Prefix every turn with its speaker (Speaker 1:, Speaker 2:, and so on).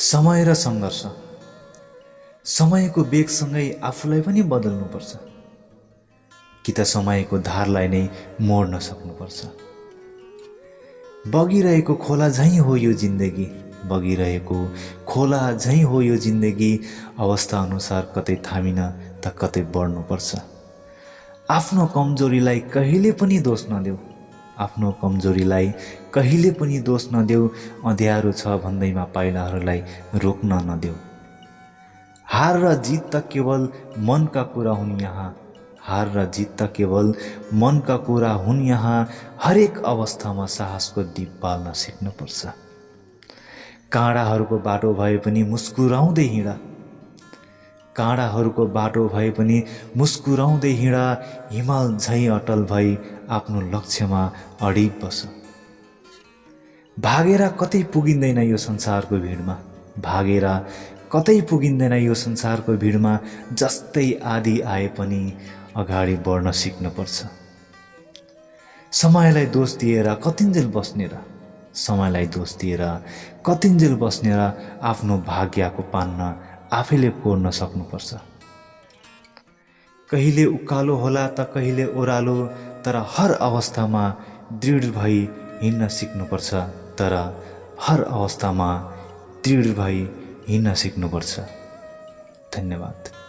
Speaker 1: समय र सङ्घर्ष। समयको वेगसँगै आफूलाई पनि बदल्नुपर्छ कि त समयको धारलाई नै मोड्न सक्नुपर्छ। बगिरहेको खोला झैँ हो यो जिन्दगी, बगिरहेको खोला झैँ हो यो जिन्दगी। अवस्था अनुसार कतै थामिन त कतै बढ्नुपर्छ। आफ्नो कमजोरीलाई कहिले पनि दोष नदेऊ, आफ्नो कमजोरीलाई कहिले पनि दोष नदेऊ। अँध्यारो छ भन्दैमा पाइलाहरूलाई रोक्न नदेऊ। हार र जित त केवल मनका कुरा हुन् यहाँ, हार र जित त केवल मनका कुरा हुन् यहाँ। हरेक अवस्थामा साहसको दीप बाल्न सिक्नुपर्छ। काँडाहरूको बाटो भए पनि मुस्कुराउँदै हिँड, काँडाहरूको बाटो भए पनि मुस्कुराउँदै हिँड। हिमाल झैँ अटल भई आफ्नो लक्ष्यमा अडिग बस। भागेर कतै पुगिँदैन यो संसारको भिडमा, भागेर कतै पुगिँदैन यो संसारको भिडमा। जस्तै आदि आए पनि अगाडि बढ्न सिक्नुपर्छ। समयलाई दोष दिएर कतिन्जेल बस्ने र, समयलाई दोष दिएर कतिन्जेल बस्ने र। आफ्नो भाग्यको पान्न आफैले कोर्न सक्नुपर्छ। कहिले उकालो होला त कहिले ओह्रालो, तर हर अवस्थामा दृढ भई हिँड्न सिक्नुपर्छ, तर हर अवस्थामा दृढ भई हिँड्न सिक्नुपर्छ। धन्यवाद।